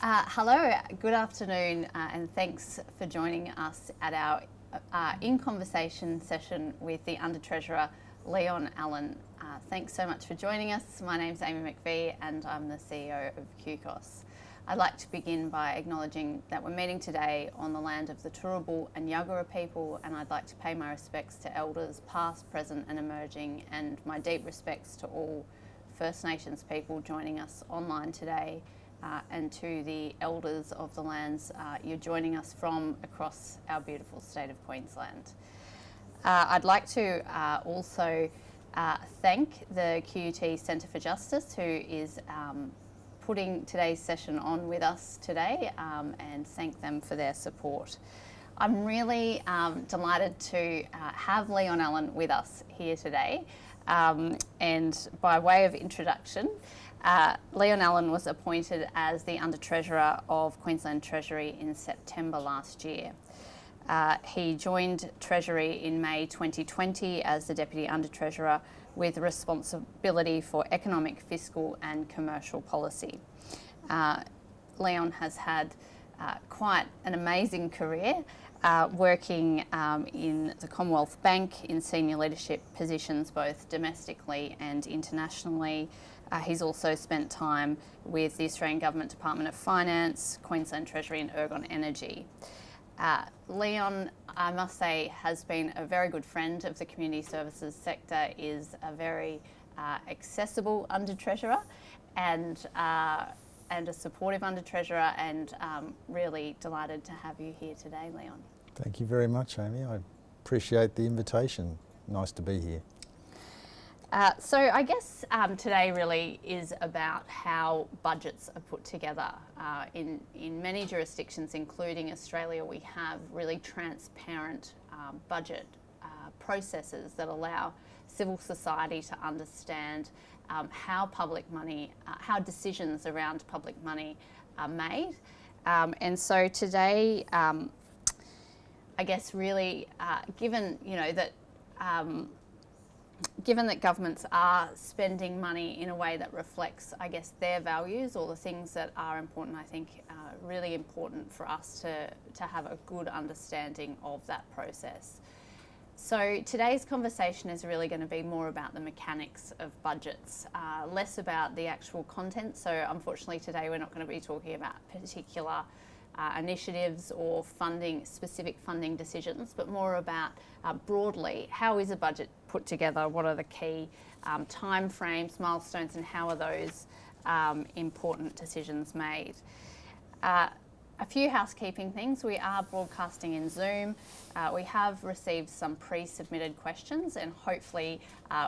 Hello, good afternoon, and thanks for joining us at our In Conversation session with the Under Treasurer, Leon Allen. Thanks so much for joining us. My name's Aimee McVeigh and I'm the CEO of QCOSS. I'd like to begin by acknowledging that we're meeting today on the land of the Turrbal and Yagara people, and I'd like to pay my respects to elders past, present and emerging, and my deep respects to all First Nations people joining us online today. And to the elders of the lands you're joining us from across our beautiful state of Queensland. I'd like to also thank the QUT Centre for Justice, who is putting today's session on with us today, and thank them for their support. I'm really delighted to have Leon Allen with us here today, and by way of introduction, Leon Allen was appointed as the Under Treasurer of Queensland Treasury in September last year. He joined Treasury in May 2020 as the Deputy Under Treasurer with responsibility for economic, fiscal and commercial policy. Leon has had quite an amazing career, working in the Commonwealth Bank in senior leadership positions both domestically and internationally. He's also spent time with the Australian Government Department of Finance, Queensland Treasury and Ergon Energy. Leon, I must say, has been a very good friend of the community services sector, is a very accessible Under Treasurer and a supportive Under Treasurer, and really delighted to have you here today, Leon. Thank you very much, Amy. I appreciate the invitation. Nice to be here. So I guess today really is about how budgets are put together. In many jurisdictions, including Australia, we have really transparent budget processes that allow civil society to understand how public money, how decisions around public money are made. And so today, I guess really, given that governments are spending money in a way that reflects, I guess, their values or the things that are important, I think really important for us to have a good understanding of that process. So today's conversation is really going to be more about the mechanics of budgets, less about the actual content. So unfortunately today we're not going to be talking about particular initiatives or specific funding decisions, but more about broadly, how is a budget put together, what are the key time frames, milestones, and how are those important decisions made. A few housekeeping things. We are broadcasting in Zoom. We have received some pre-submitted questions, and hopefully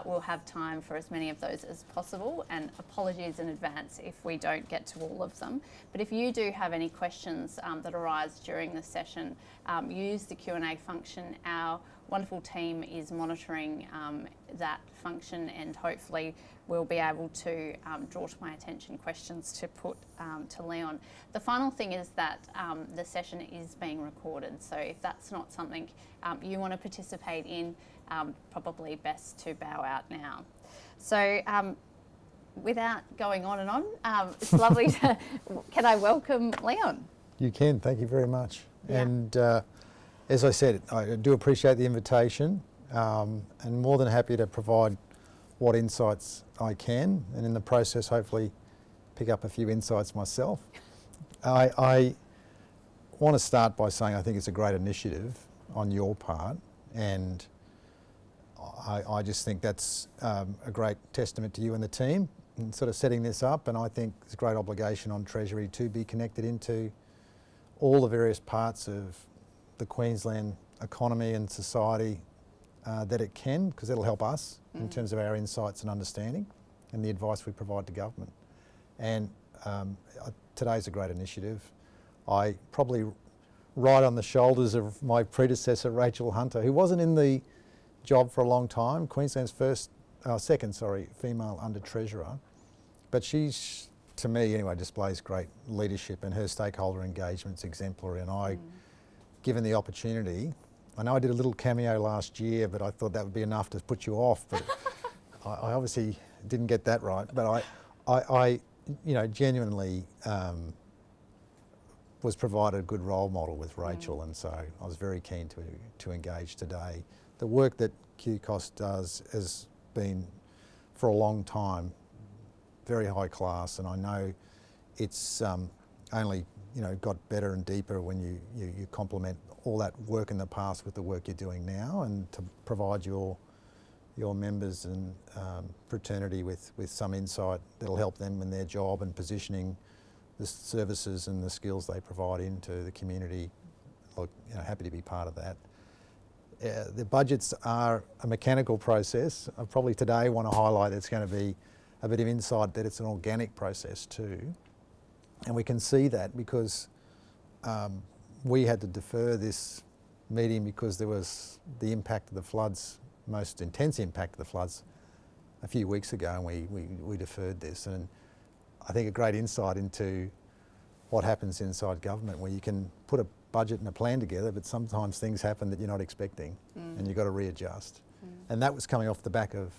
we'll have time for as many of those as possible, and apologies in advance if we don't get to all of them. But if you do have any questions that arise during the session, use the Q&A function. Our wonderful team is monitoring that function, and hopefully we'll be able to draw to my attention questions to put to Leon. The final thing is that the session is being recorded, so if that's not something you want to participate in, probably best to bow out now. So without going on and on, it's lovely to, can I welcome Leon? You can, thank you very much. Yeah. And as I said, I do appreciate the invitation, and more than happy to provide what insights I can, and in the process hopefully pick up a few insights myself. I want to start by saying I think it's a great initiative on your part, and I just think that's a great testament to you and the team in sort of setting this up, and I think it's a great obligation on Treasury to be connected into all the various parts of the Queensland economy and society that it can, because it'll help us in terms of our insights and understanding and the advice we provide to government. And today's a great initiative. I probably ride on the shoulders of my predecessor, Rachel Hunter, who wasn't in the job for a long time, Queensland's second female Under Treasurer, but she's, to me anyway, displays great leadership, and her stakeholder engagement's exemplary. And given the opportunity, I know I did a little cameo last year, but I thought that would be enough to put you off, but I obviously didn't get that right. But I genuinely was provided a good role model with Rachel, and so I was very keen to engage today. The work that QCOSS does has been, for a long time, very high class, and I know it's only got better and deeper when you complement all that work in the past with the work you're doing now, and to provide your members and fraternity with some insight that'll help them in their job and positioning the services and the skills they provide into the community. Look, happy to be part of that. The budgets are a mechanical process. I probably today want to highlight it's going to be a bit of insight that it's an organic process too. And we can see that because we had to defer this meeting because there was the impact of the floods, most intense impact of the floods a few weeks ago, and we deferred this. And I think a great insight into what happens inside government, where you can put a budget and a plan together, but sometimes things happen that you're not expecting, and you've got to readjust. And that was coming off the back of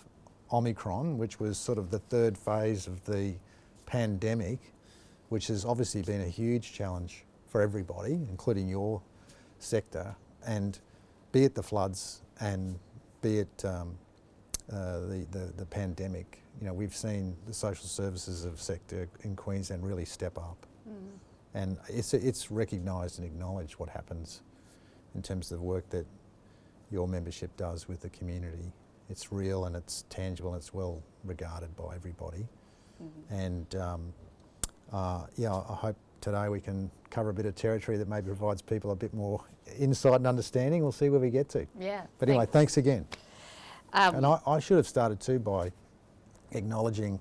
Omicron, which was sort of the third phase of the pandemic, which has obviously been a huge challenge for everybody, including your sector, and be it the floods and be it the pandemic. We've seen the social services of sector in Queensland really step up, and it's recognised and acknowledged what happens in terms of the work that your membership does with the community. It's real and it's tangible and it's well regarded by everybody. And I hope today we can cover a bit of territory that maybe provides people a bit more insight and understanding. We'll see where we get to. Yeah. But anyway, thanks again. And I should have started too by acknowledging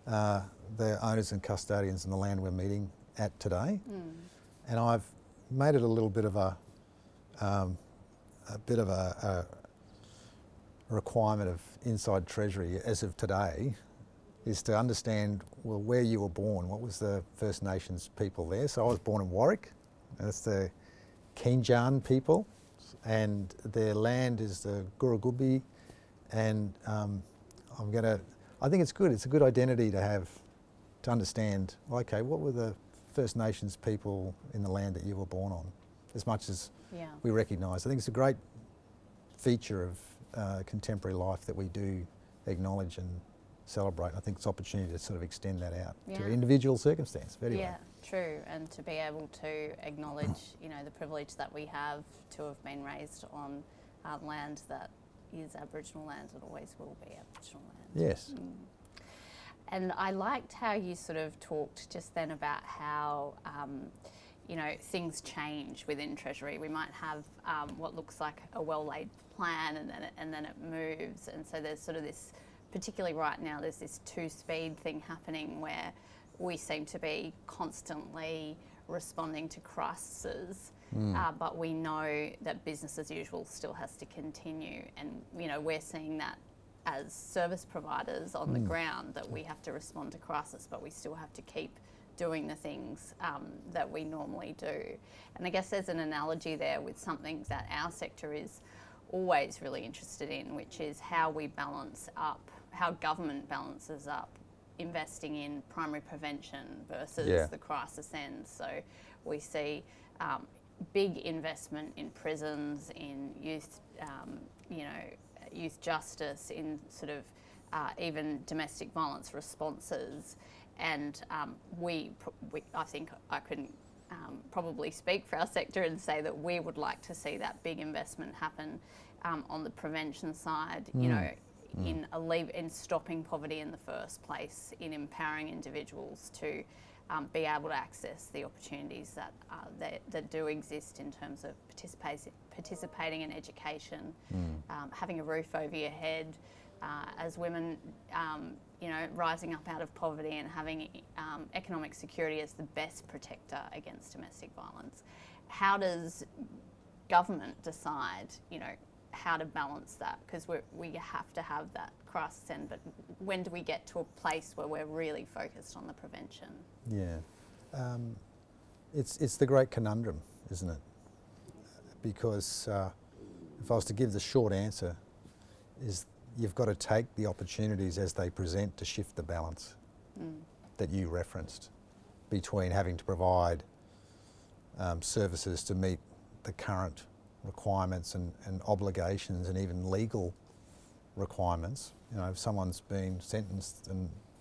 the owners and custodians in the land we're meeting at today. And I've made it a little bit of a requirement of inside Treasury as of today is to understand, well, where you were born. What was the First Nations people there? So I was born in Warwick. That's the Keenjan people, and their land is the Gurugubbi. And I think it's good. It's a good identity to have, to understand, okay, what were the First Nations people in the land that you were born on, as much as we recognise. I think it's a great feature of contemporary life that we do acknowledge and celebrate. I think it's an opportunity to sort of extend that out to individual circumstance. Yeah, true, and to be able to acknowledge, the privilege that we have to have been raised on land that is Aboriginal land and always will be Aboriginal land. Yes. And I liked how you sort of talked just then about how, things change within Treasury. We might have what looks like a well-laid plan and then it moves. And so there's sort of this, particularly right now, there's this two-speed thing happening where we seem to be constantly responding to crises, but we know that business as usual still has to continue. And, we're seeing that as service providers on the ground, that we have to respond to crisis, but we still have to keep doing the things that we normally do. And I guess there's an analogy there with something that our sector is always really interested in, which is how we balance up, how government balances up investing in primary prevention versus the crisis end. So we see big investment in prisons, in youth, youth justice, in sort of even domestic violence responses. And I think I couldn't probably speak for our sector and say that we would like to see that big investment happen on the prevention side, in stopping poverty in the first place, in empowering individuals to be able to access the opportunities that do exist in terms of participating in education, having a roof over your head, as women, rising up out of poverty and having economic security as the best protector against domestic violence. How does government decide, how to balance that? Because we have to have that crisis end, but when do we get to a place where we're really focused on the prevention? Yeah, it's the great conundrum, isn't it? Because if I was to give the short answer, is you've got to take the opportunities as they present to shift the balance that you referenced between having to provide services to meet the current requirements and obligations and even legal requirements. You know, if someone's been sentenced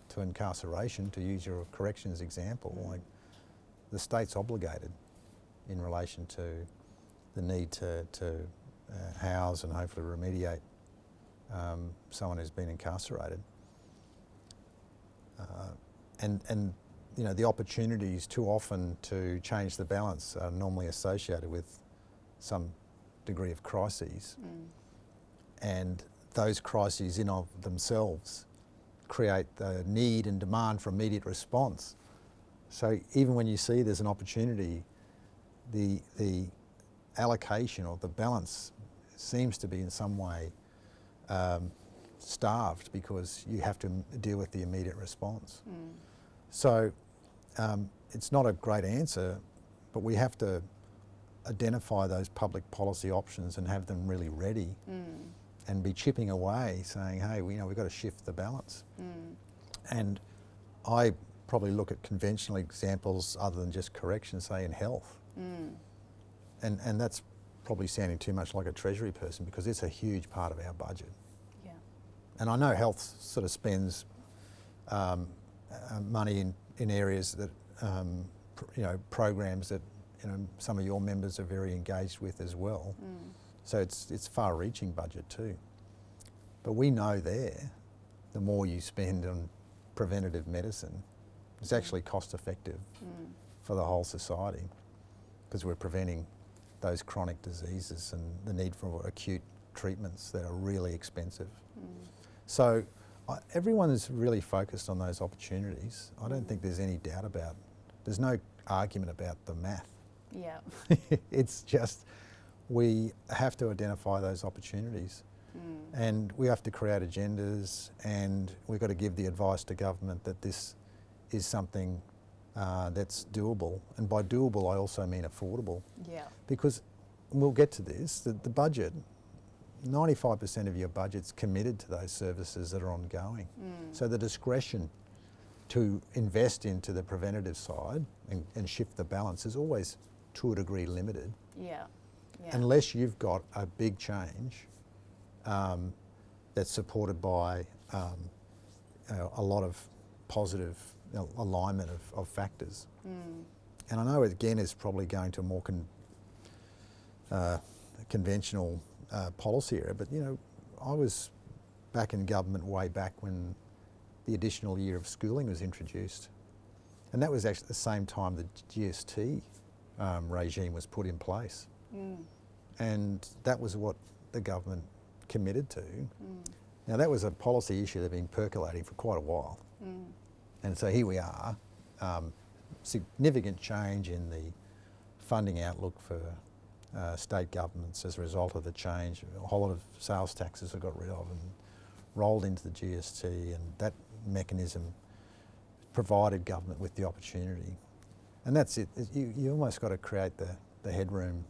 to incarceration, to use your corrections example, like the state's obligated in relation to the need to house and hopefully remediate someone who's been incarcerated. And you know, the opportunities too often to change the balance are normally associated with some degree of crises. And those crises in of themselves create the need and demand for immediate response. So even when you see there's an opportunity, the allocation or the balance seems to be in some way starved because you have to deal with the immediate response. So it's not a great answer, but we have to identify those public policy options and have them really ready and be chipping away saying, hey, you know, we've got to shift the balance. And I probably look at conventional examples other than just correction, say in health. And that's probably sounding too much like a Treasury person because it's a huge part of our budget. Yeah. And I know health sort of spends money in areas that, you know, programs that, you know, some of your members are very engaged with as well. So it's far-reaching budget too. But we know there, the more you spend on preventative medicine, it's actually cost-effective for the whole society because we're preventing those chronic diseases and the need for acute treatments that are really expensive. So everyone is really focused on those opportunities. I don't think there's any doubt about, there's no argument about the math. Yeah. It's just we have to identify those opportunities and we have to create agendas, and we've got to give the advice to government that this is something that's doable. And by doable, I also mean affordable. Yeah. Because, and we'll get to this, the budget, 95% of your budget's committed to those services that are ongoing. So the discretion to invest into the preventative side and shift the balance is always, to a degree, limited. Yeah. Yeah. Unless you've got a big change that's supported by a lot of positive alignment of factors. And I know again it's probably going to a more conventional policy area, but you know, I was back in government way back when the additional year of schooling was introduced, and that was actually the same time the GST regime was put in place. And that was what the government committed to. Now that was a policy issue that had been percolating for quite a while. And so here we are, significant change in the funding outlook for state governments as a result of the change. A whole lot of sales taxes have got rid of and rolled into the GST, and that mechanism provided government with the opportunity. And that's it. You almost got to create the headroom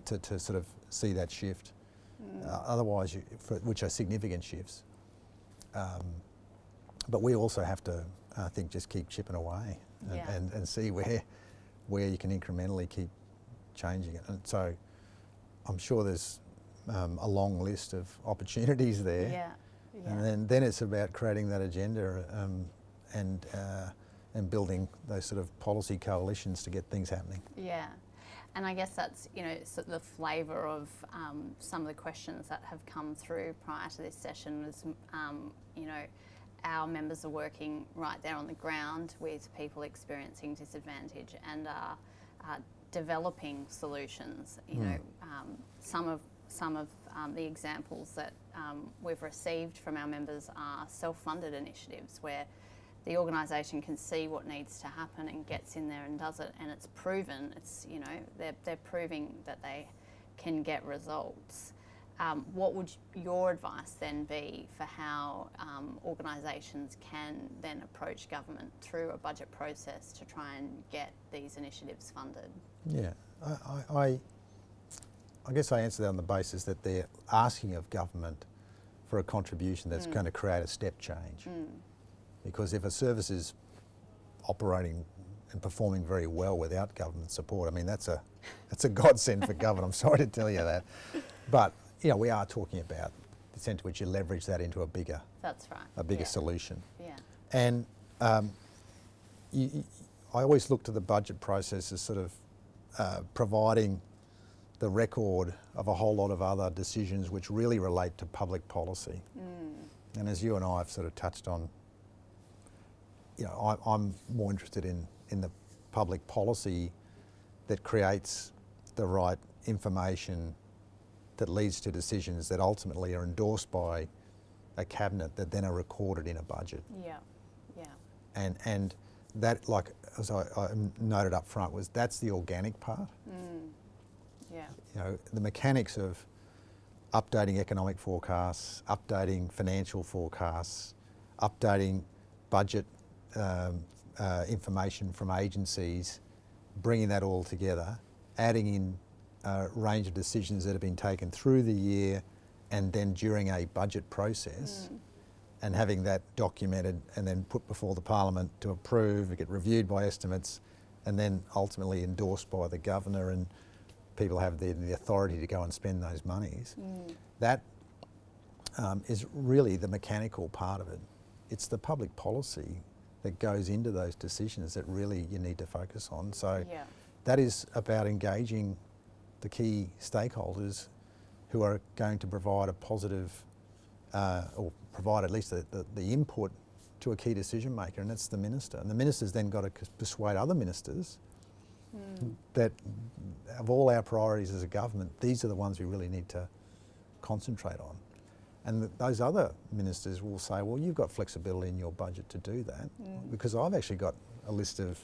to sort of see that shift. Otherwise, which are significant shifts. But we also have to, I think, just keep chipping away and see where you can incrementally keep changing it. And so I'm sure there's a long list of opportunities there. Yeah. And then it's about creating that agenda and building those sort of policy coalitions to get things happening. Yeah. And I guess that's, you know, sort of the flavour of some of the questions that have come through prior to this session was, you know, our members are working right there on the ground with people experiencing disadvantage and are developing solutions. You know, some of the examples that we've received from our members are self-funded initiatives where the organisation can see what needs to happen and gets in there and does it, and it's proven. It's, you know, they're proving that they can get results. What would your advice then be for how organisations can then approach government through a budget process to try and get these initiatives funded? Yeah, I guess I answer that on the basis that they're asking of government for a contribution that's going to create a step change. Because if a service is operating and performing very well without government support. I mean, that's a godsend for government. I'm sorry to tell you that. But, we are talking about the extent to which you leverage that into a bigger, That's right. a bigger solution. Yeah. And I always look to the budget process as sort of providing the record of a whole lot of other decisions which really relate to public policy. And as you and I have sort of touched on, I'm more interested in the public policy that creates the right information that leads to decisions that ultimately are endorsed by a cabinet that then are recorded in a budget. Yeah, yeah. And that, like as I noted up front, that's the organic part. Yeah. The mechanics of updating economic forecasts, updating financial forecasts, updating budget information from agencies, bringing that all together, adding in a range of decisions that have been taken through the year and then during a budget process, and having that documented and then put before the Parliament to approve, get reviewed by estimates, and then ultimately endorsed by the Governor, and people have the authority to go and spend those monies. That is really the mechanical part of it. It's the public policy that goes into those decisions that really you need to focus on. So that is about engaging the key stakeholders who are going to provide a positive, or provide at least the input to a key decision maker, and that's the minister. And the minister's then got to persuade other ministers that of all our priorities as a government, these are the ones we really need to concentrate on. And those other ministers will say, well, you've got flexibility in your budget to do that, because I've actually got a list of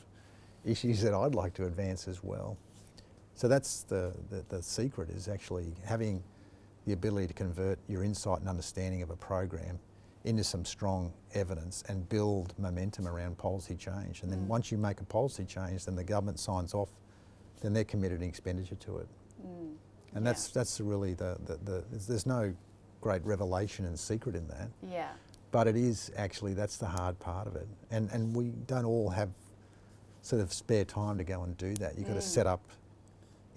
issues that I'd like to advance as well. So that's the secret, is actually having the ability to convert your insight and understanding of a program into some strong evidence and build momentum around policy change. And then once you make a policy change, then the government signs off, then they're committed in expenditure to it. And that's really there's no great revelation and secret in that. Yeah. But it is actually, that's the hard part of it. And we don't all have sort of spare time to go and do that. You've got to set up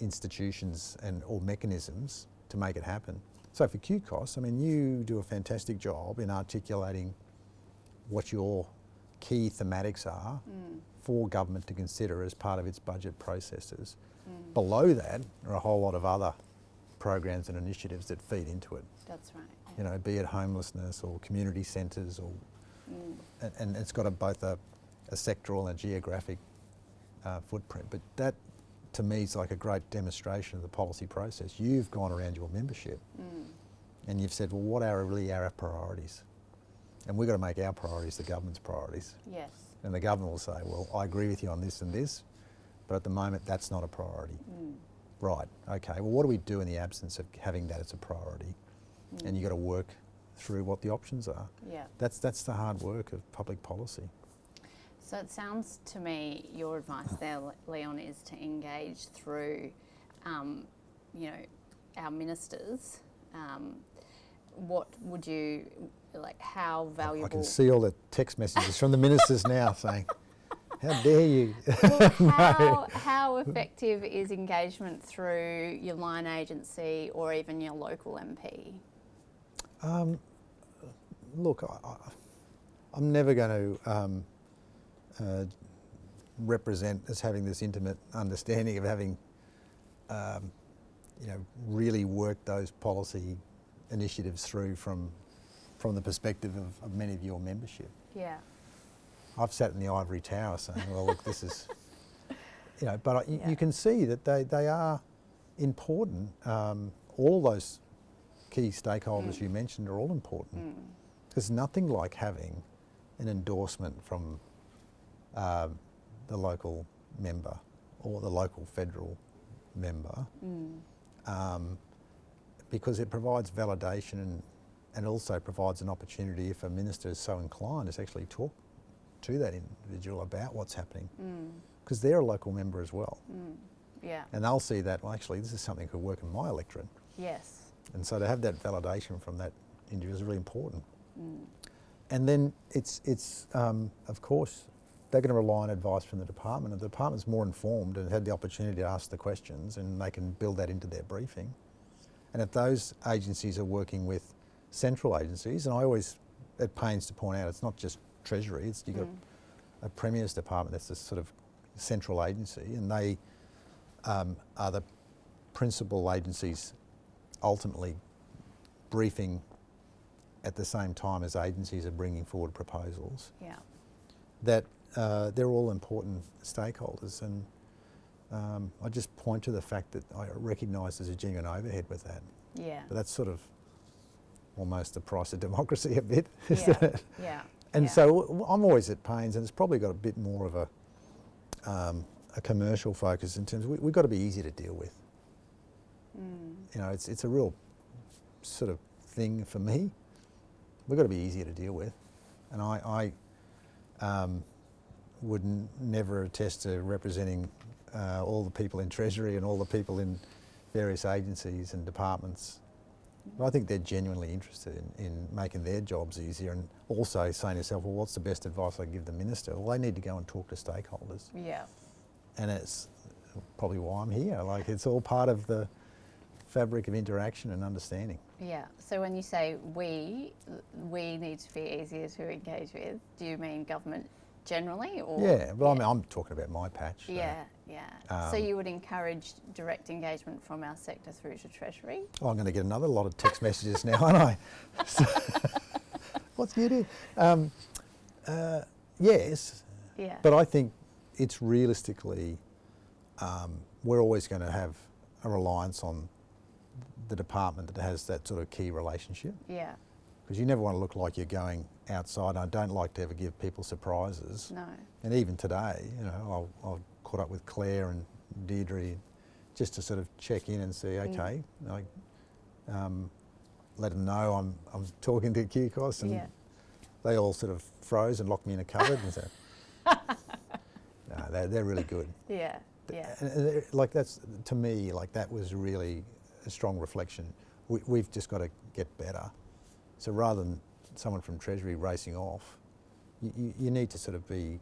institutions or mechanisms to make it happen. So for QCOSS, I mean, you do a fantastic job in articulating what your key thematics are for government to consider as part of its budget processes. Below that are a whole lot of other programs and initiatives that feed into it. That's right. Be it homelessness or community centres, or and it's got both a sectoral and a geographic footprint. But that, to me, is like a great demonstration of the policy process. You've gone around your membership and you've said, well, what are really our priorities? And we've got to make our priorities the government's priorities. Yes. And the government will say, well, I agree with you on this and this, but at the moment that's not a priority. Right, okay, well, what do we do in the absence of having that as a priority? And you've got to work through what the options are. Yeah. That's the hard work of public policy. So it sounds to me, your advice there, Leon, is to engage through, our ministers. What would you, how valuable? I can see all the text messages from the ministers now saying, how dare you? Well, how effective is engagement through your line agency or even your local MP? Look, I'm never going to represent as having this intimate understanding of having, really worked those policy initiatives through from the perspective of many of your membership. Yeah. I've sat in the ivory tower saying, well, look, this is, but you can see that they are important. All those key stakeholders you mentioned are all important. There's nothing like having an endorsement from the local member or the local federal member, because it provides validation and also provides an opportunity, if a minister is so inclined, to actually talk to that individual about what's happening, because they're a local member as well. Yeah. And they'll see that, well, actually, this is something that could work in my electorate. Yes. And so to have that validation from that individual is really important. And then it's of course, they're going to rely on advice from the department. If the department's more informed and had the opportunity to ask the questions, and they can build that into their briefing. And if those agencies are working with central agencies, and I always at pains to point out, it's not just Treasury, it's you've got a Premier's department that's a sort of central agency, and they are the principal agencies ultimately briefing at the same time as agencies are bringing forward proposals. Yeah. That they're all important stakeholders, and I just point to the fact that I recognise there's a genuine overhead with that. Yeah. But that's sort of almost the price of democracy a bit, Yeah. isn't it? Yeah. And Yeah. so I'm always at pains, and it's probably got a bit more of a commercial focus in terms of we've got to be easy to deal with. You know, it's a real sort of thing for me. We've got to be easier to deal with, and I would never attest to representing all the people in Treasury and all the people in various agencies and departments. But I think they're genuinely interested in making their jobs easier, and also saying to yourself, well, what's the best advice I give the minister? Well, they need to go and talk to stakeholders. Yeah. And it's probably why I'm here. Like, it's all part of the fabric of interaction and understanding. Yeah. So when you say we need to be easier to engage with, do you mean government generally, or? Yeah, well, I mean, I'm talking about my patch. So. Yeah, yeah. So you would encourage direct engagement from our sector through to Treasury? Oh, I'm going to get another lot of text messages now, aren't I? So, what's new? Yes. Yeah. But I think it's realistically, we're always going to have a reliance on the department that has that sort of key relationship. Yeah. Because you never want to look like you're going outside. I don't like to ever give people surprises. No. And even today, you know, I'll caught up with Claire and Deirdre just to sort of check in and see, okay, like, let them know I'm talking to QCOSS, and they all sort of froze and locked me in a cupboard and said, no, they're really good. Yeah, yeah. And like, that's, to me, like, that was really a strong reflection. We've just got to get better. So rather than someone from Treasury racing off, you need to sort of be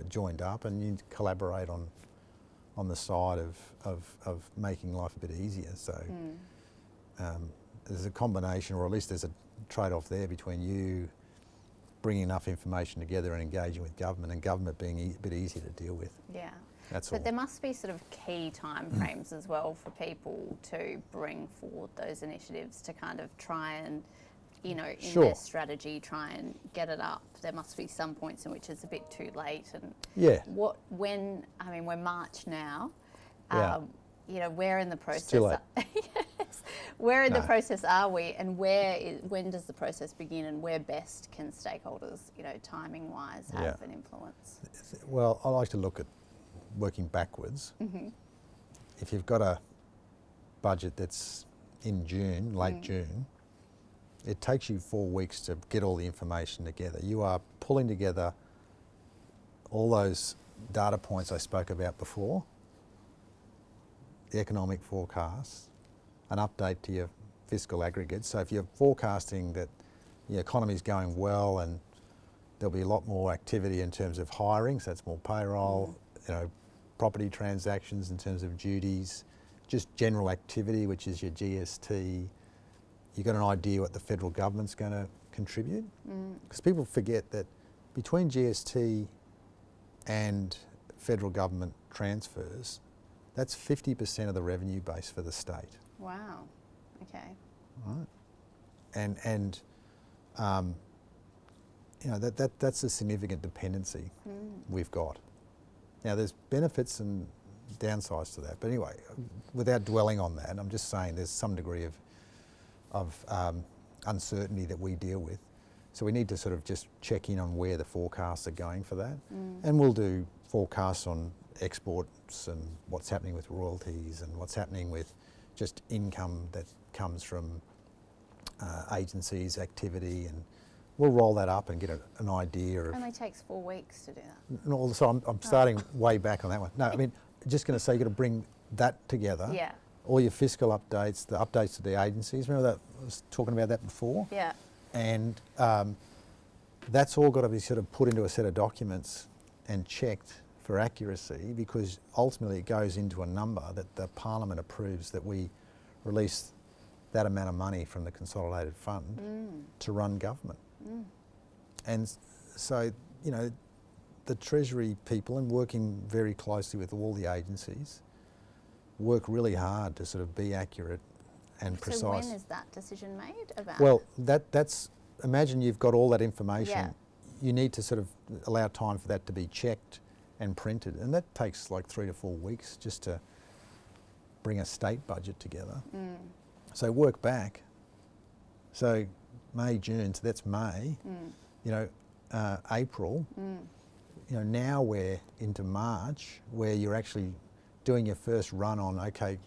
joined up, and you need to collaborate on the side of making life a bit easier. So there's a combination, or at least there's a trade-off there between you bringing enough information together and engaging with government, and government being a bit easier to deal with. Yeah. That's all. But there must be sort of key time frames as well for people to bring forward those initiatives to kind of try and, you know, in their strategy, try and get it up. There must be some points in which it's a bit too late. And we're March now. You know, where in the process? Still late. Yes. Where in the process are we, and when does the process begin, and where best can stakeholders, you know, timing wise, have an influence? Well, I like to look at working backwards. If you've got a budget that's in June, late June, it takes you 4 weeks to get all the information together. You are pulling together all those data points I spoke about before, the economic forecasts, an update to your fiscal aggregates. So if you're forecasting that the economy is going well and there'll be a lot more activity in terms of hiring, so that's more payroll, you know, property transactions in terms of duties, just general activity, which is your GST. You've got an idea what the federal government's going to contribute. Because people forget that between GST and federal government transfers, that's 50% of the revenue base for the state. Wow. Okay. Right. And you know, that's a significant dependency we've got. Now, there's benefits and downsides to that. But anyway, without dwelling on that, I'm just saying there's some degree of uncertainty that we deal with. So we need to sort of just check in on where the forecasts are going for that. And we'll do forecasts on exports and what's happening with royalties and what's happening with just income that comes from agencies, activity, and we'll roll that up and get an idea of... It only takes 4 weeks to do that. No, so I'm starting way back on that one. No, I mean, just going to say you've got to bring that together. Yeah. All your fiscal updates, the updates to the agencies. Remember that I was talking about that before? Yeah. And that's all got to be sort of put into a set of documents and checked for accuracy, because ultimately it goes into a number that the Parliament approves, that we release that amount of money from the consolidated fund to run government. And so, you know, the Treasury people, and working very closely with all the agencies, work really hard to sort of be accurate and precise. So when is that decision made about? Well, that's, imagine you've got all that information. Yeah. You need to sort of allow time for that to be checked and printed, and that takes like 3 to 4 weeks just to bring a state budget together. So work back. So May, June, so that's May. You know, April. You know, now we're into March, where you're actually doing your first run on, okay,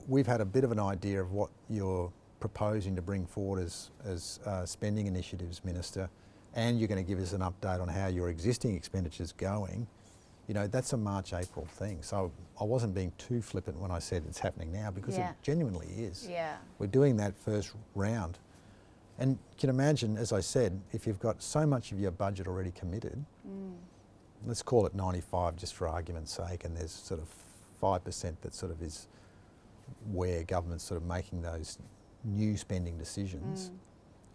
we've had a bit of an idea of what you're proposing to bring forward as spending initiatives, Minister, and you're going to give us an update on how your existing expenditure's going. You know, that's a March, April thing. So I wasn't being too flippant when I said it's happening now, because it genuinely is. Yeah. We're doing that first round. And you can imagine, as I said, if you've got so much of your budget already committed, let's call it 95 just for argument's sake, and there's sort of 5% that sort of is where government's sort of making those new spending decisions.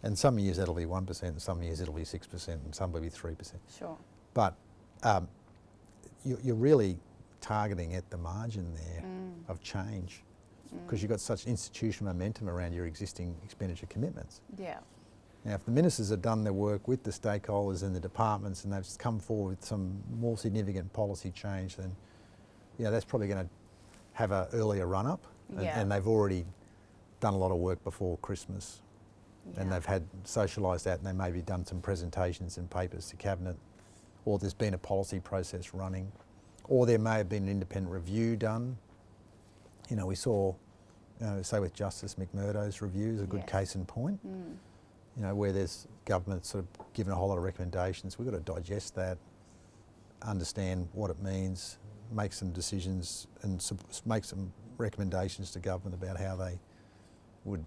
And some years that'll be 1%, and some years it'll be 6%, and some will be 3%. Sure. But you're really targeting at the margin there of change, because you've got such institutional momentum around your existing expenditure commitments. Yeah. Now, if the ministers have done their work with the stakeholders and the departments, and they've come forward with some more significant policy change, then, you know, that's probably going to have an earlier run-up. And they've already done a lot of work before Christmas. And they've had socialised that, and they maybe done some presentations and papers to Cabinet, or there's been a policy process running, or there may have been an independent review done. You know, we saw, say with Justice McMurdo's review is a good case in point. You know, where there's government sort of given a whole lot of recommendations. We've got to digest that, understand what it means, make some decisions, and make some recommendations to government about how they would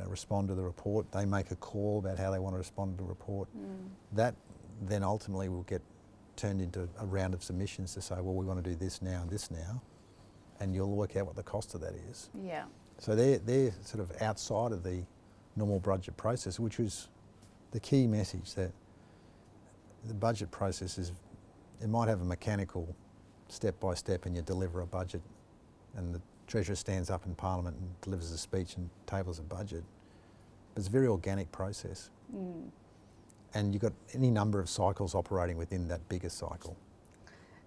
respond to the report. They make a call about how they want to respond to the report. That then ultimately will get turned into a round of submissions to say, well, we want to do this now and this now, and you'll work out what the cost of that is. Yeah. So they're sort of outside of the normal budget process, which was the key message, that the budget process is, it might have a mechanical step by step, and you deliver a budget, and the Treasurer stands up in Parliament and delivers a speech and tables a budget. But it's a very organic process. And you've got any number of cycles operating within that bigger cycle.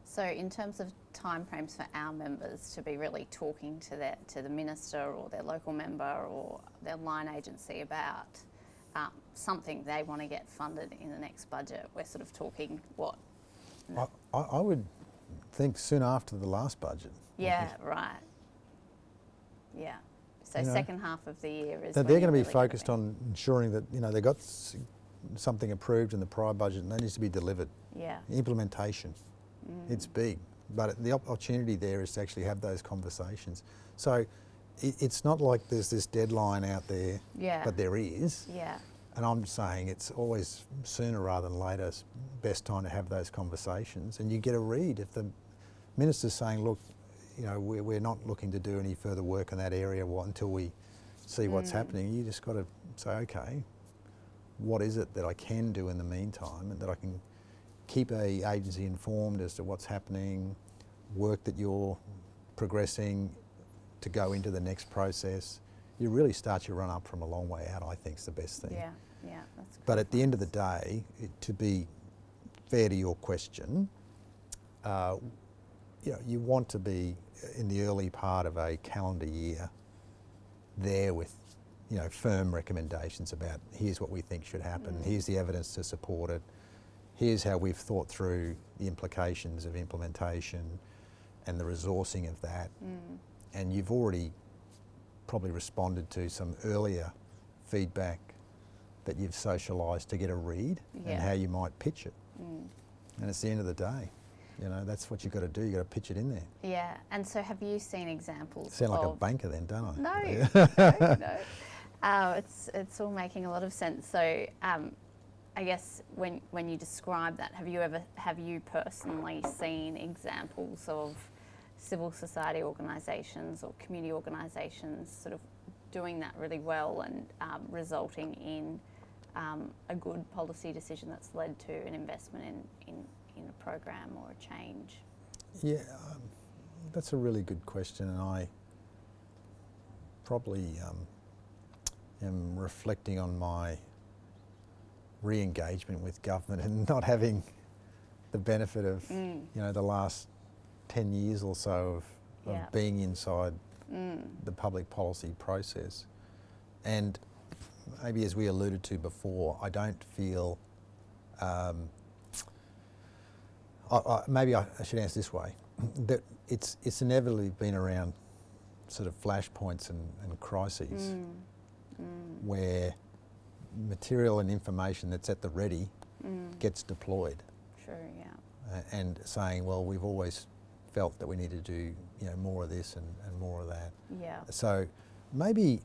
So in terms of timeframes for our members to be really talking to the minister or their local member or their line agency about something they want to get funded in the next budget, we're sort of talking what? I would think soon after the last budget. Yeah, right. Yeah. So, you know, second half of the year is. They're going to be focused on ensuring that, you know, they got something approved in the prior budget, and that needs to be delivered. Yeah. Implementation. It's big, but the opportunity there is to actually have those conversations. So it's not like there's this deadline out there, but there is. Yeah. And I'm saying it's always sooner rather than later, best time to have those conversations. And you get a read. If the minister's saying, look, you know, we're not looking to do any further work in that area until we see what's happening, you just got to say, okay, what is it that I can do in the meantime, and that I can keep a agency informed as to what's happening, work that you're progressing to go into the next process. You really start your run up from a long way out, I think is the best thing. Yeah, yeah, that's good. But at the end of the day, to be fair to your question, you know, you want to be in the early part of a calendar year there with, you know, firm recommendations about here's what we think should happen, here's the evidence to support it, here's how we've thought through the implications of implementation and the resourcing of that. And you've already probably responded to some earlier feedback that you've socialised to get a read and how you might pitch it. And it's the end of the day. You know, that's what you've got to do. You've got to pitch it in there. Yeah, and so have you seen examples Sound like a banker then, don't I? No, no. It's all making a lot of sense. So I guess when you describe that, have you personally seen examples of civil society organisations or community organisations sort of doing that really well and resulting in a good policy decision that's led to an investment in a program or a change? Yeah, that's a really good question, and I probably am reflecting on my re-engagement with government and not having the benefit of the last 10 years or so of being inside the public policy process. And maybe, as we alluded to before, I don't feel maybe I should answer this way, that it's inevitably been around sort of flashpoints and crises where material and information that's at the ready gets deployed. True, yeah. And saying, well, we've always felt that we need to do more of this and more of that. Yeah. So maybe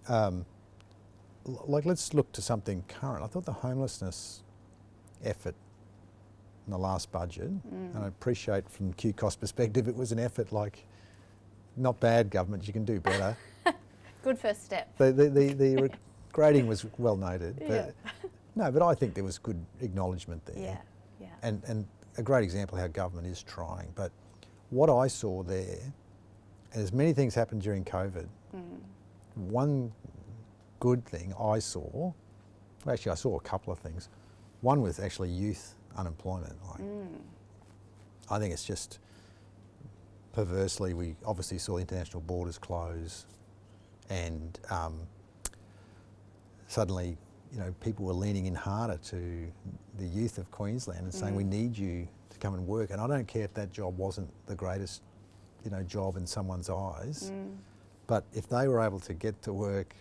let's look to something current. I thought the homelessness effort in the last budget, and I appreciate from QCOSS perspective it was an effort, like, not bad government, you can do better. Good first step. The grading was well noted, but Yeah. but I think there was good acknowledgement there. Yeah, yeah. And a great example of how government is trying. But what I saw there, as many things happened during COVID, one good thing I saw, actually I saw a couple of things. One was actually youth unemployment. I think it's just, perversely, we obviously saw international borders close, and suddenly, people were leaning in harder to the youth of Queensland and saying, we need you to come and work. And I don't care if that job wasn't the greatest, job in someone's eyes, but if they were able to get to work,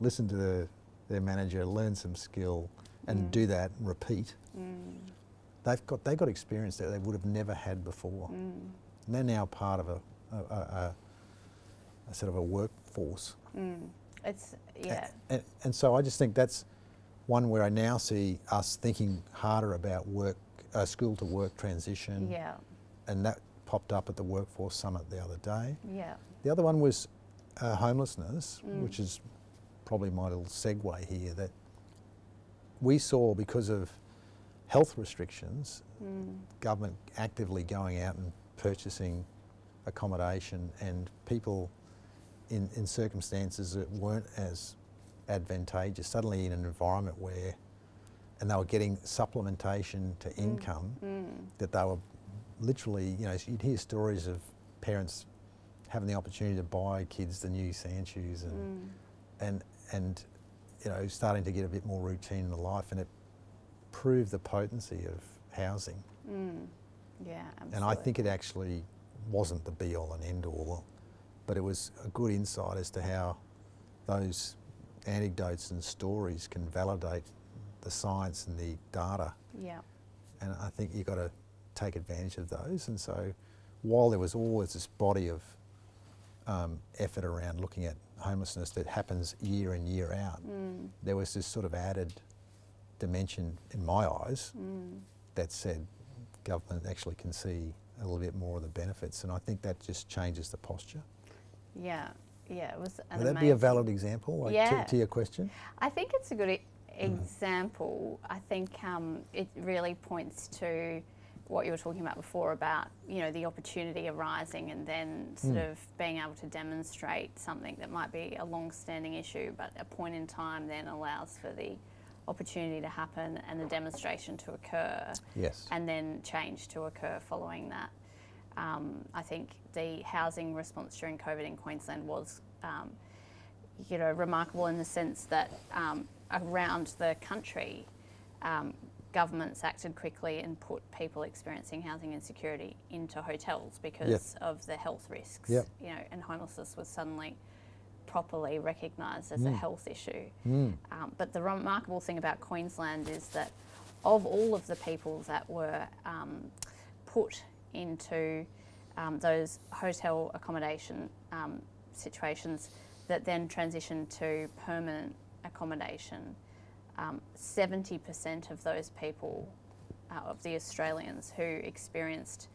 listen to their manager, learn some skill, and do that and repeat, they've got experience that they would have never had before. And they're now part of a sort of a workforce. It's, and so I just think that's one where I now see us thinking harder about school to work transition. Yeah. And that popped up at the Workforce Summit the other day. Yeah. The other one was homelessness, which is probably my little segue here, that we saw, because of health restrictions, government actively going out and purchasing accommodation, and people in circumstances that weren't as advantageous, suddenly in an environment where, and they were getting supplementation to income, that they were literally, you'd hear stories of parents having the opportunity to buy kids the new sand shoes and starting to get a bit more routine in the life, and it proved the potency of housing. Yeah, absolutely. And I think it actually wasn't the be all and end all, but it was a good insight as to how those anecdotes and stories can validate the science and the data. Yeah. And I think you've got to take advantage of those. And so while there was always this body of effort around looking at homelessness that happens year in, year out, there was this sort of added dimension in my eyes that said government actually can see a little bit more of the benefits, and I think that just changes the posture. Yeah, yeah, it was an Would that be a valid example, to your question? I think it's a good example. I think it really points to what you were talking about before about, the opportunity arising and then sort of being able to demonstrate something that might be a long-standing issue, but a point in time then allows for the opportunity to happen and the demonstration to occur. Yes. And then change to occur following that. I think the housing response during COVID in Queensland was, remarkable in the sense that around the country, governments acted quickly and put people experiencing housing insecurity into hotels because of the health risks. And homelessness was suddenly properly recognised as a health issue. But the remarkable thing about Queensland is that of all of the people that were put into those hotel accommodation situations that then transitioned to permanent accommodation, 70% of those people, of the Australians who experienced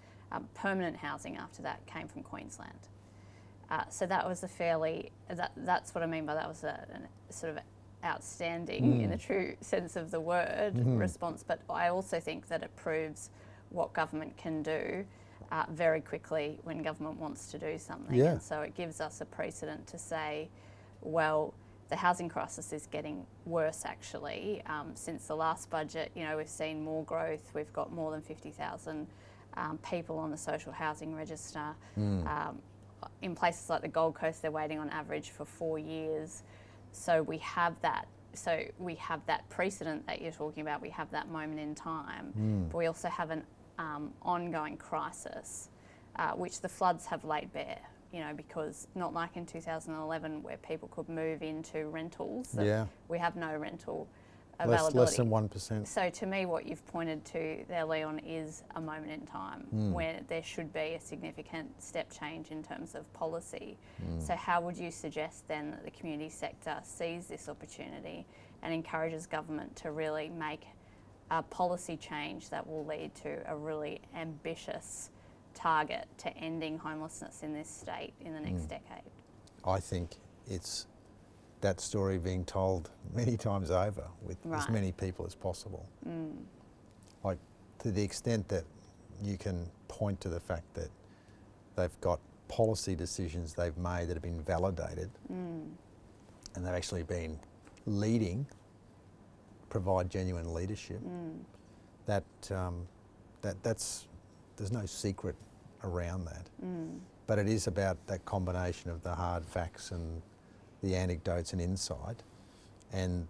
permanent housing after that, came from Queensland. So that was that's what I mean by that was a sort of outstanding, in the true sense of the word, response. But I also think that it proves what government can do very quickly when government wants to do something. Yeah. And so it gives us a precedent to say, well, the housing crisis is getting worse actually. Since the last budget, we've seen more growth. We've got more than 50,000 people on the social housing register. In places like the Gold Coast, they're waiting on average for 4 years. So we have that. So we have that precedent that you're talking about. We have that moment in time. But we also have an ongoing crisis, which the floods have laid bare. Because not like in 2011 where people could move into rentals. We have no rental availability. Less than 1%. So to me, what you've pointed to there, Leon, is a moment in time where there should be a significant step change in terms of policy. So how would you suggest then that the community sector sees this opportunity and encourages government to really make a policy change that will lead to a really ambitious target to ending homelessness in this state in the next decade? I think it's that story being told many times over with as many people as possible. Like, to the extent that you can point to the fact that they've got policy decisions they've made that have been validated and they've actually been leading, provide genuine leadership, that's there's no secret around that. But it is about that combination of the hard facts and the anecdotes and insight, and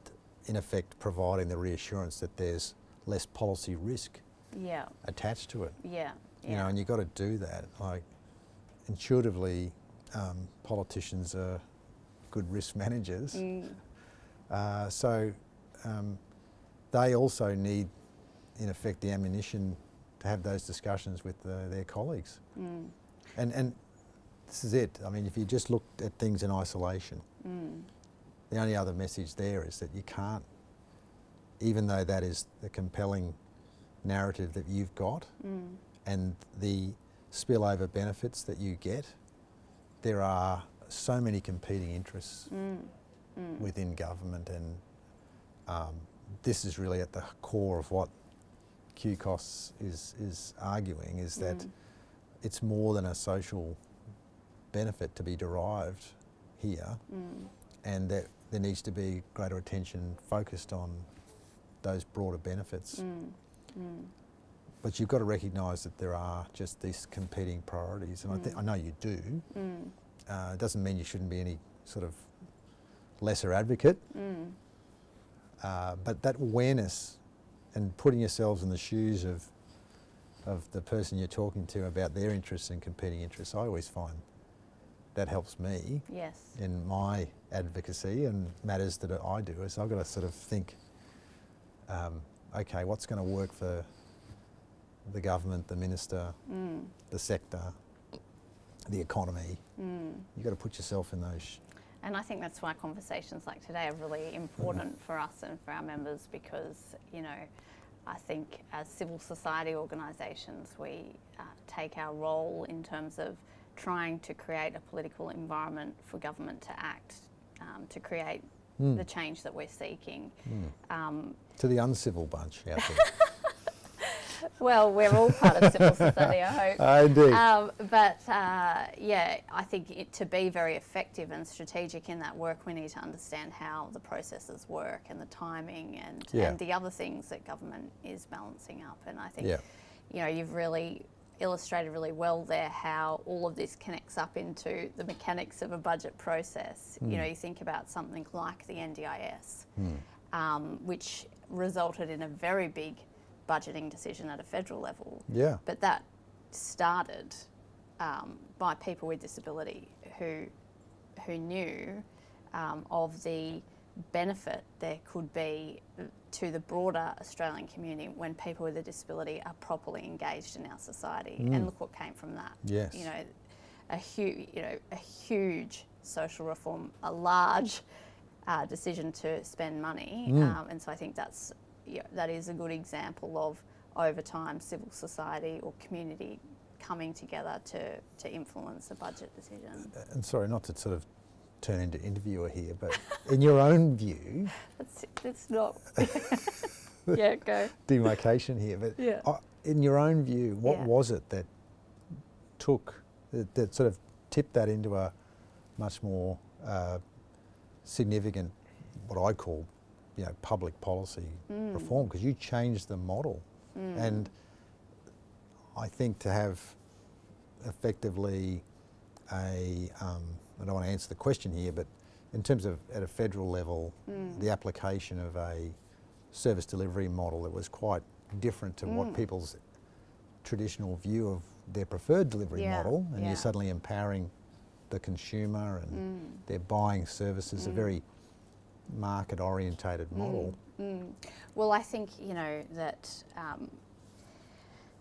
in effect providing the reassurance that there's less policy risk attached to it. And you've got to do that. Like, intuitively, politicians are good risk managers. So they also need, in effect, the ammunition to have those discussions with their colleagues. And this is it. I mean, if you just look at things in isolation, the only other message there is that you can't, even though that is the compelling narrative that you've got and the spillover benefits that you get, there are so many competing interests within government, and this is really at the core of what QCOSS is arguing, is that it's more than a social benefit to be derived here, and that there needs to be greater attention focused on those broader benefits. But you've got to recognise that there are just these competing priorities, and I know you do. It doesn't mean you shouldn't be any sort of lesser advocate, but that awareness and putting yourselves in the shoes of the person you're talking to about their interests and competing interests, I always find that helps me in my advocacy and matters that I do. Is I've got to sort of think, okay, what's going to work for the government, the minister, the sector, the economy. You've got to put yourself in those. And I think that's why conversations like today are really important for us and for our members, because, I think as civil society organisations, we take our role in terms of trying to create a political environment for government to act, to create the change that we're seeking. To the uncivil bunch out there. Well, we're all part of civil society, I hope. Indeed. But I think to be very effective and strategic in that work, we need to understand how the processes work and the timing and the other things that government is balancing up. And I think, you've really illustrated really well there how all of this connects up into the mechanics of a budget process. You think about something like the NDIS, which resulted in a very big budgeting decision at a federal level. But that started by people with disability who knew of the benefit there could be to the broader Australian community when people with a disability are properly engaged in our society. And look what came from that. A huge social reform, a large decision to spend money. And so I think that is a good example of, over time, civil society or community coming together to influence a budget decision. And sorry, not to sort of turn into interviewer here, but in your own view... That's not... Yeah, go. Demarcation here, but yeah. In your own view, what was it that that sort of tipped that into a much more significant, what I call, public policy reform? Because you changed the model, and I think to have effectively I don't want to answer the question here, but in terms of at a federal level, the application of a service delivery model that was quite different to what people's traditional view of their preferred delivery model, and you're suddenly empowering the consumer and they're buying services, a very market orientated model. Well, I think, that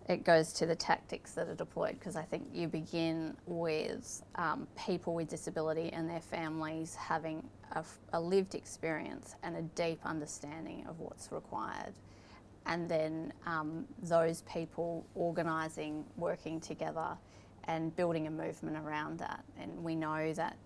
it goes to the tactics that are deployed, because I think you begin with people with disability and their families having a lived experience and a deep understanding of what's required. And then those people organising, working together and building a movement around that. And we know that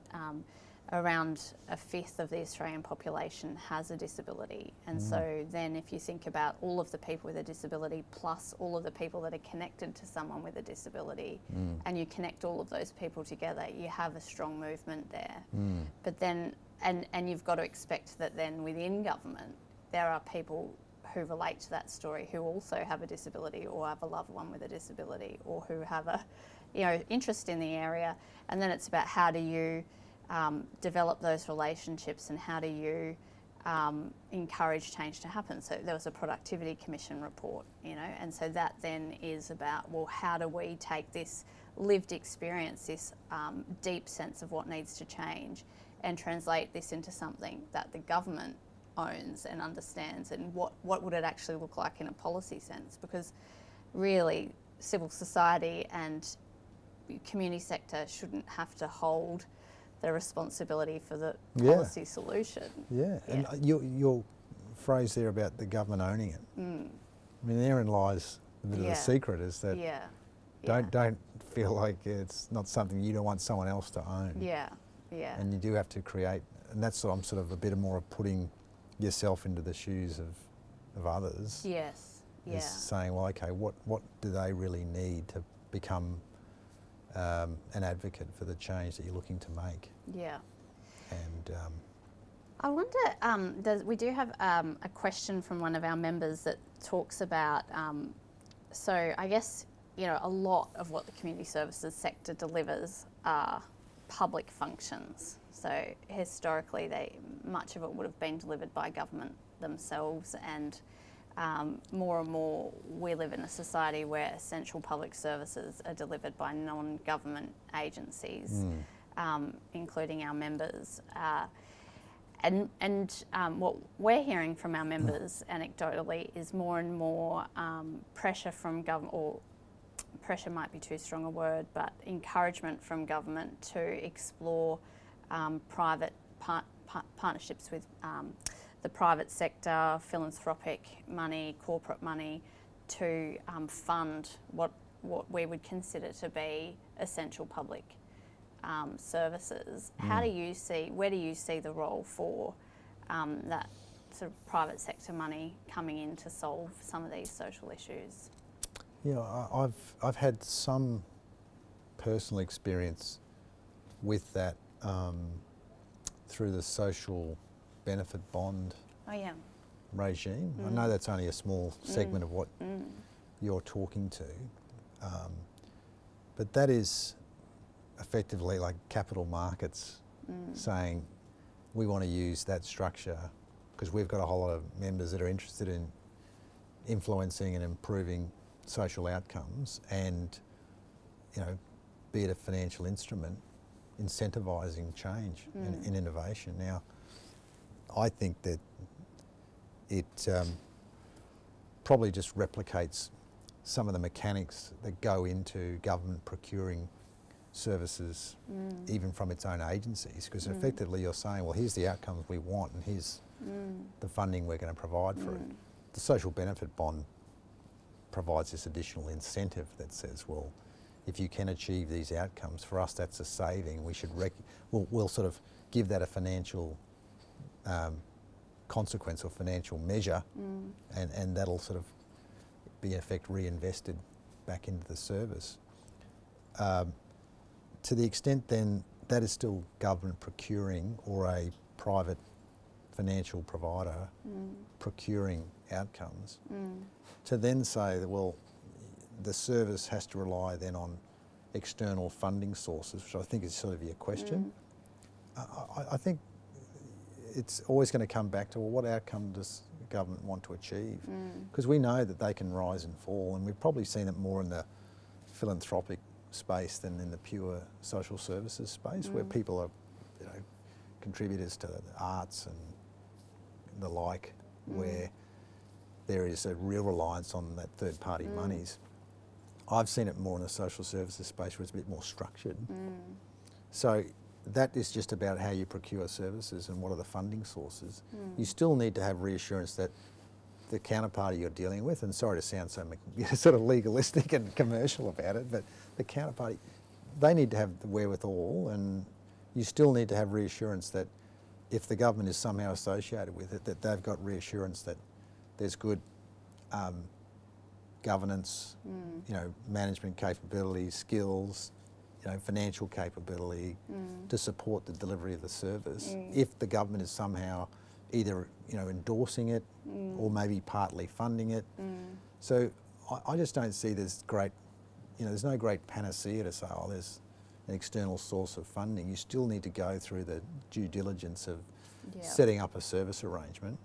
around a fifth of the Australian population has a disability. And so then if you think about all of the people with a disability plus all of the people that are connected to someone with a disability, and you connect all of those people together, you have a strong movement there. But then, and you've got to expect that then within government, there are people who relate to that story who also have a disability or have a loved one with a disability or who have a interest in the area. And then it's about how do you develop those relationships and how do you encourage change to happen. So there was a Productivity Commission report, and so that then is about, well, how do we take this lived experience, this deep sense of what needs to change, and translate this into something that the government owns and understands, and what would it actually look like in a policy sense? Because really civil society and community sector shouldn't have to hold the responsibility for the policy solution. And your phrase there about the government owning it, I mean, therein lies a bit of the secret, is that don't feel like it's not something you don't want someone else to own. And you do have to create, and that's what I'm sort of a bit more of putting yourself into the shoes of others. Is saying, well, okay, what do they really need to become an advocate for the change that you're looking to make? And I wonder, we do have a question from one of our members that talks about, so I guess, a lot of what the community services sector delivers are public functions. So historically, much of it would have been delivered by government themselves, and more and more we live in a society where essential public services are delivered by non-government agencies, including our members. And what we're hearing from our members anecdotally is more and more pressure from government, or pressure might be too strong a word, but encouragement from government to explore private partnerships with the private sector, philanthropic money, corporate money, to fund what we would consider to be essential public services. Where do you see the role for that sort of private sector money coming in to solve some of these social issues? I've had some personal experience with that through the social benefit bond regime. I know that's only a small segment of what you're talking to, but that is effectively like capital markets saying we want to use that structure because we've got a whole lot of members that are interested in influencing and improving social outcomes, and be it a financial instrument incentivising change and innovation. Now, I think that it probably just replicates some of the mechanics that go into government procuring services even from its own agencies, because effectively you're saying, well, here's the outcomes we want and here's the funding we're going to provide for it. The social benefit bond provides this additional incentive that says, well, if you can achieve these outcomes, for us that's a saving. We should we'll sort of give that a financial consequence or financial measure, and that'll sort of be in effect reinvested back into the service. To the extent then that is still government procuring or a private financial provider procuring outcomes, to then say that, well, the service has to rely then on external funding sources, which I think is sort of your question. I think it's always going to come back to, well, what outcome does the government want to achieve? Because we know that they can rise and fall, and we've probably seen it more in the philanthropic space than in the pure social services space, where people are, you know, contributors to the arts and the like, where there is a real reliance on that third-party monies. I've seen it more in the social services space where it's a bit more structured. So that is just about how you procure services and what are the funding sources. You still need to have reassurance that the counterparty you're dealing with, and sorry to sound so sort of legalistic and commercial about it, but the counterparty, they need to have the wherewithal, and you still need to have reassurance that if the government is somehow associated with it, that they've got reassurance that there's good governance, you know, management capabilities, skills, you know, financial capability to support the delivery of the service. If the government is somehow either, you know, endorsing it or maybe partly funding it. So I just don't see there's great, you know, there's no great panacea to say, oh, there's an external source of funding. You still need to go through the due diligence of setting up a service arrangement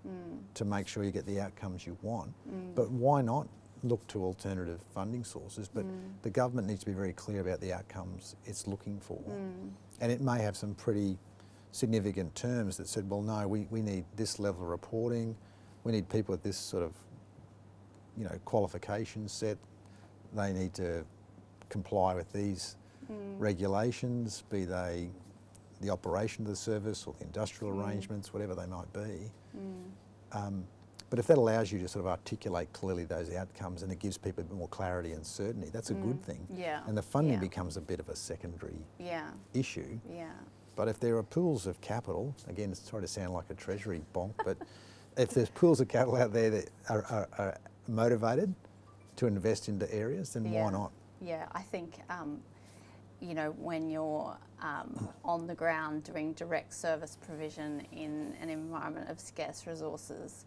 to make sure you get the outcomes you want. But why not look to alternative funding sources? But the government needs to be very clear about the outcomes it's looking for. And it may have some pretty significant terms that said, well, no, we need this level of reporting, we need people with this sort of, you know, qualification set, they need to comply with these regulations, be they the operation of the service or the industrial arrangements, whatever they might be. But if that allows you to sort of articulate clearly those outcomes and it gives people a bit more clarity and certainty, that's a good thing. And the funding becomes a bit of a secondary issue. But if there are pools of capital, again, it's sorry to sound like a treasury bonk, but if there's pools of capital out there that are motivated to invest into areas, then why not? Yeah, I think, you know, when you're on the ground doing direct service provision in an environment of scarce resources,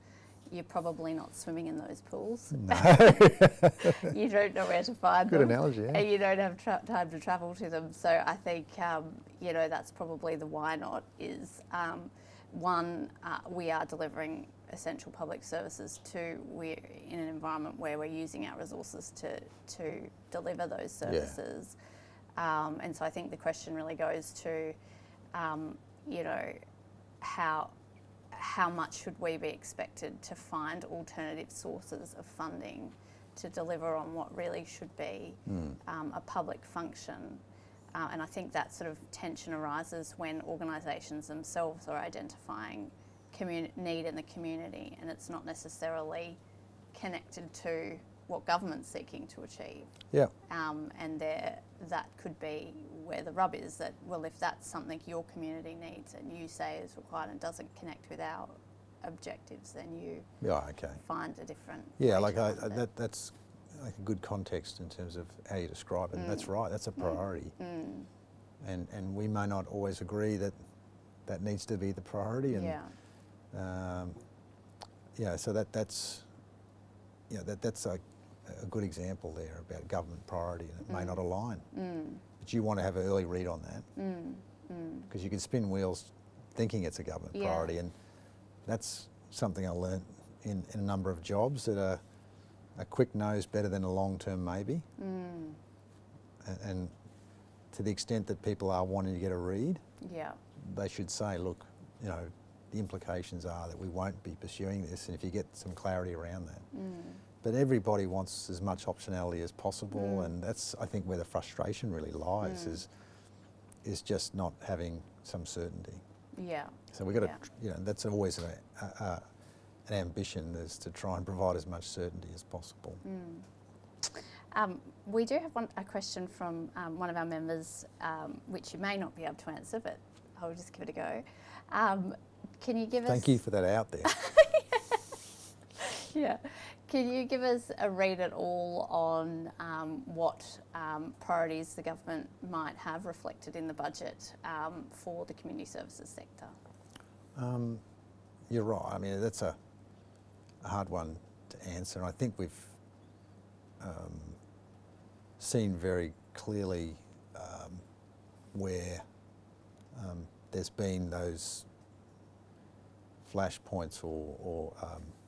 you're probably not swimming in those pools. No. You don't know where to find them. Good analogy, yeah. And you don't have time to travel to them. So I think, you know, that's probably the why not is, one, we are delivering essential public services. Two, we're in an environment where we're using our resources to deliver those services. And so I think the question really goes to, you know, how much should we be expected to find alternative sources of funding to deliver on what really should be a public function. And I think that sort of tension arises when organisations themselves are identifying need in the community, and it's not necessarily connected to what government's seeking to achieve. And that could be where the rub is, that, well, if that's something your community needs and you say is required and doesn't connect with our objectives, then you find a different that's like a good context in terms of how you describe it. And that's right, that's a priority. And we may not always agree that that needs to be the priority. And so that's a good example there about government priority, and it may not align. But you want to have an early read on that, because you can spin wheels thinking it's a government priority, and that's something I learnt in a number of jobs, that a quick no is better than a long-term maybe. And to the extent that people are wanting to get a read, they should say, look, you know, the implications are that we won't be pursuing this, and if you get some clarity around that. But everybody wants as much optionality as possible, and that's, I think, where the frustration really lies, is is just not having some certainty. Yeah. So we've got to, that's always an ambition, is to try and provide as much certainty as possible. We do have a question from one of our members, which you may not be able to answer, but I'll just give it a go. Can you give us... Thank you for that out there. Yeah. Can you give us a read at all on what priorities the government might have reflected in the budget for the community services sector? You're right. I mean, that's a hard one to answer. And I think we've seen very clearly where there's been those flashpoints or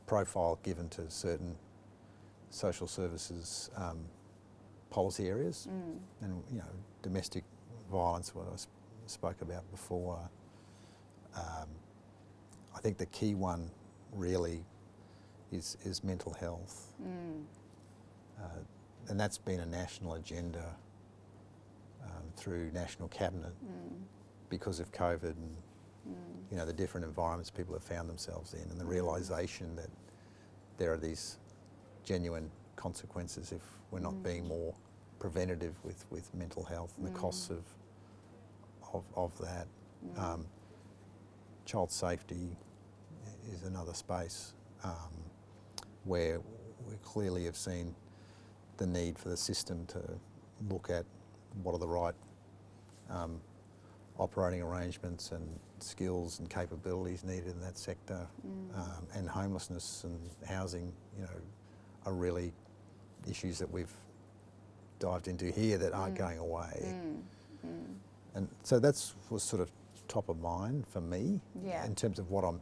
profile given to certain social services policy areas, and domestic violence, what I spoke about before. I think the key one really is mental health, and that's been a national agenda through National Cabinet because of COVID and the different environments people have found themselves in, and the realisation that there are these genuine consequences if we're not being more preventative with mental health, and the costs of that. Child safety is another space where we clearly have seen the need for the system to look at what are the right operating arrangements and skills and capabilities needed in that sector, and homelessness and housing, are really issues that we've dived into here that aren't going away. And so that's was sort of top of mind for me in terms of what I'm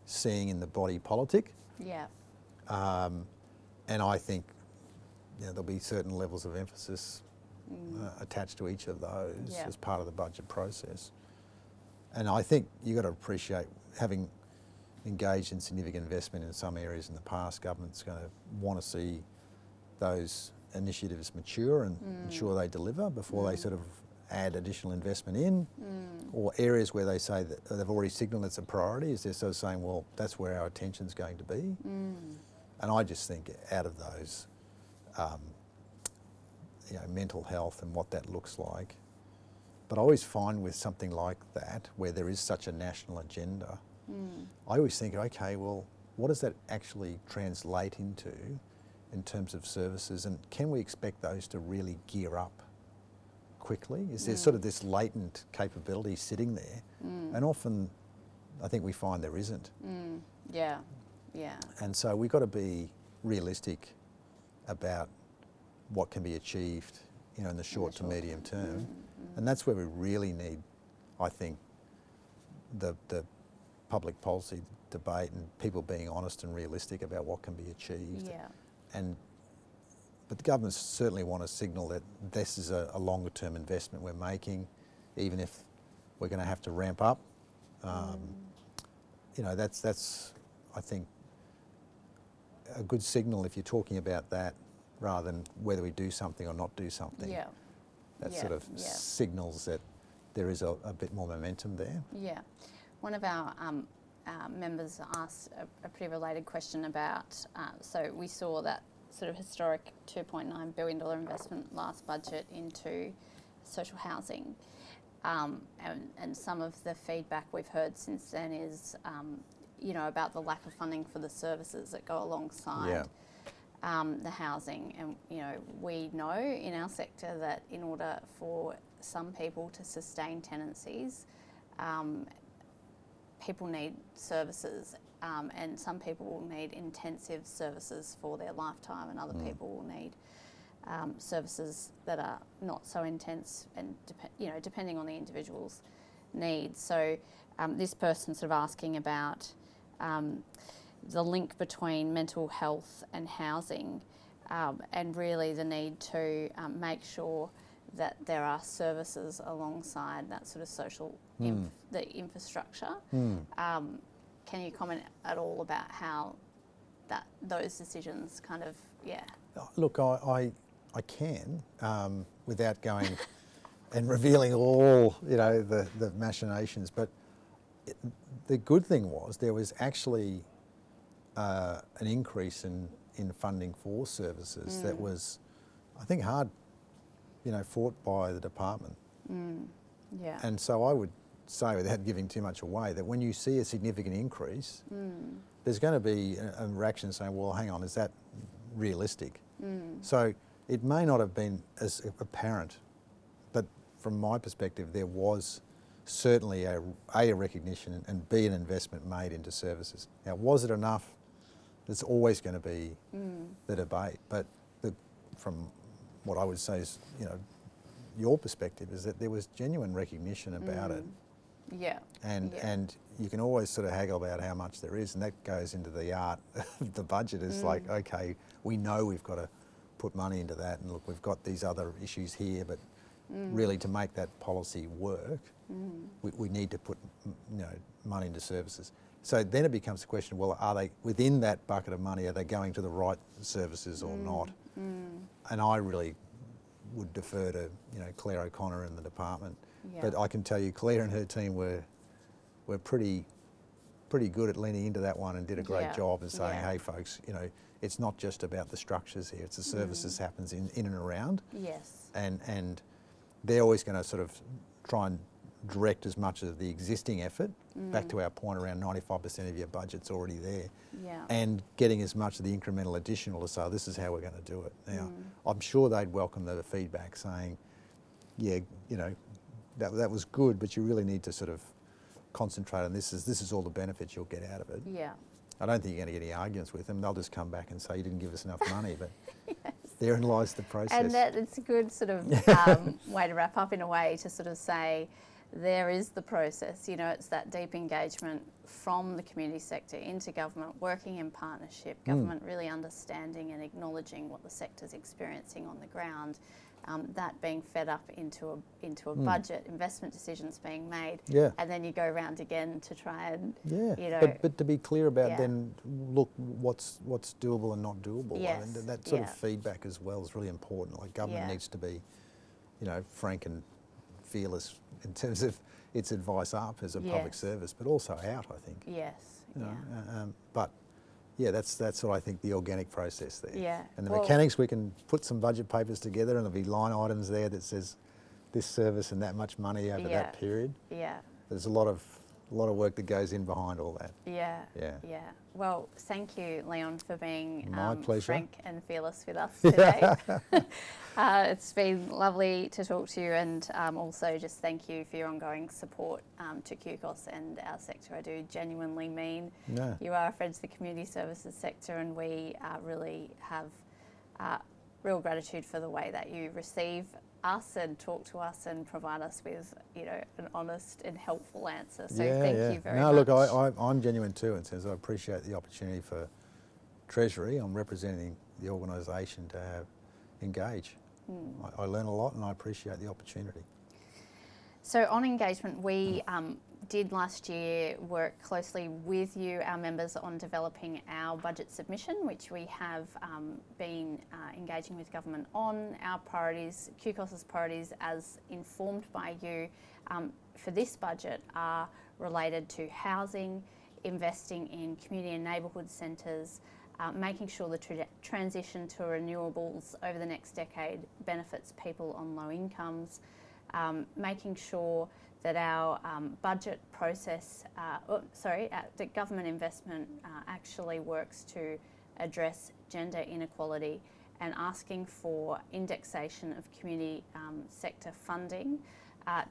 seeing in the body politic. Yeah. And I think there'll be certain levels of emphasis attached to each of those as part of the budget process. And I think you've got to appreciate, having engaged in significant investment in some areas in the past, government's going to want to see those initiatives mature and ensure they deliver before they sort of add additional investment in, or areas where they say that they've already signalled it's a priority, is they're sort of saying, well, that's where our attention's going to be. And I just think out of those, mental health and what that looks like. But I always find with something like that, where there is such a national agenda, I always think, okay, well, what does that actually translate into in terms of services, and can we expect those to really gear up quickly? Is there sort of this latent capability sitting there? And often I think we find there isn't. Yeah. And so we've got to be realistic about what can be achieved, in the short to medium term. And that's where we really need, I think, the public policy debate and people being honest and realistic about what can be achieved. But the governments certainly want to signal that this is a longer term investment we're making, even if we're going to have to ramp up. That's I think a good signal if you're talking about that, rather than whether we do something or not do something. That sort of signals that there is a bit more momentum there. Yeah. One of our members asked a pretty related question about, so we saw that sort of historic $2.9 billion investment last budget into social housing. And some of the feedback we've heard since then is, about the lack of funding for the services that go alongside the housing. And, we know in our sector that in order for some people to sustain tenancies, people need services, and some people will need intensive services for their lifetime, and other people will need services that are not so intense, and depending on the individual's needs. So this person's sort of asking about the link between mental health and housing, and really the need to make sure that there are services alongside that sort of social the infrastructure. Can you comment at all about how those decisions kind of Look, I can, without going and revealing all, the machinations. But the good thing was there was actually an increase in funding for services that was, I think, hard, fought by the department. Yeah. And so I would say, without giving too much away, that when you see a significant increase, there's going to be a reaction saying, well, hang on, is that realistic? So it may not have been as apparent, but from my perspective, there was certainly a recognition and B, an investment made into services. Now, was it enough? There's always going to be the debate, but from what I would say is, your perspective is that there was genuine recognition about it. Yeah. And you can always sort of haggle about how much there is, and that goes into the art of the budget. It's like, okay, we know we've got to put money into that, and look, we've got these other issues here, but really to make that policy work, we need to put money into services. So then it becomes a question, well, are they, within that bucket of money, are they going to the right services or not? And I really would defer to Claire O'Connor in the department. Yeah. But I can tell you, Claire and her team were pretty good at leaning into that one and did a great job and saying, hey folks, it's not just about the structures here, it's the services happens in and around. Yes. And they're always going to sort of try and direct as much of the existing effort, back to our point around 95% of your budget's already there, and getting as much of the incremental additional to say, this is how we're going to do it. Now, I'm sure they'd welcome the feedback saying, that was good, but you really need to sort of concentrate on this is all the benefits you'll get out of it. Yeah. I don't think you're going to get any arguments with them. They'll just come back and say, you didn't give us enough money, but therein lies the process. And it's a good sort of way to wrap up in a way, to sort of say, there is the process, it's that deep engagement from the community sector into government, working in partnership, government really understanding and acknowledging what the sector's experiencing on the ground, that being fed up into a budget, investment decisions being made, and then you go around again to try and, But to be clear about then, look, what's doable and not doable. Yes. I mean, that sort of feedback as well is really important. Like government needs to be, frank and fearless in terms of its advice up as a public service, but also out, I think. Yes. But that's what I think, the organic process there. Yeah. And the mechanics, we can put some budget papers together and there'll be line items there that says this service and that much money over that period. Yeah. There's a lot of work that goes in behind all that. Yeah. Well, thank you, Leon, for being My pleasure. frank and fearless with us today. It's been lovely to talk to you, and also just thank you for your ongoing support to QCOSS and our sector. I do genuinely mean you are a friend to the community services sector, and we really have real gratitude for the way that you receive us and talk to us and provide us with, an honest and helpful answer. So thank you very much. No, look, I'm genuine too, and says I appreciate the opportunity for Treasury. I'm representing the organisation to engage. I learn a lot and I appreciate the opportunity. So on engagement, we did last year work closely with you, our members, on developing our budget submission, which we have been engaging with government on. Our priorities, QCOSS's priorities as informed by you for this budget, are related to housing, investing in community and neighbourhood centres, making sure the transition to renewables over the next decade benefits people on low incomes, making sure that our budget process, that government investment actually works to address gender inequality, and asking for indexation of community sector funding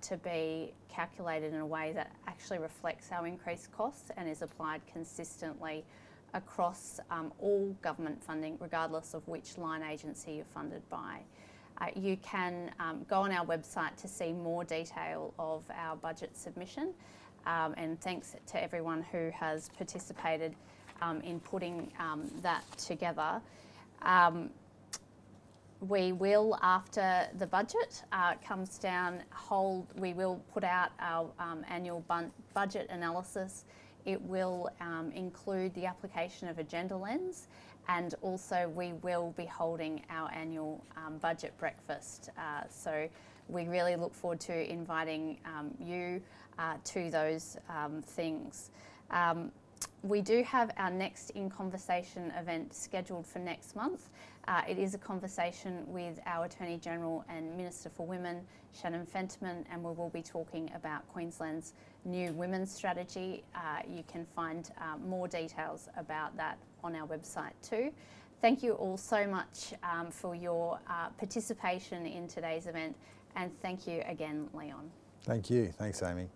to be calculated in a way that actually reflects our increased costs and is applied consistently across all government funding, regardless of which line agency you're funded by. You can go on our website to see more detail of our budget submission, and thanks to everyone who has participated in putting that together. We will, after the budget comes down, we will put out our annual budget analysis. It will include the application of a gender lens And also we will be holding our annual budget breakfast. So we really look forward to inviting you to those things. We do have our next In Conversation event scheduled for next month. It is a conversation with our Attorney General and Minister for Women, Shannon Fentiman, and we will be talking about Queensland's new women's strategy. You can find more details about that on our website too. Thank you all so much for your participation in today's event, and thank you again, Leon. Thank you. Thanks, Amy.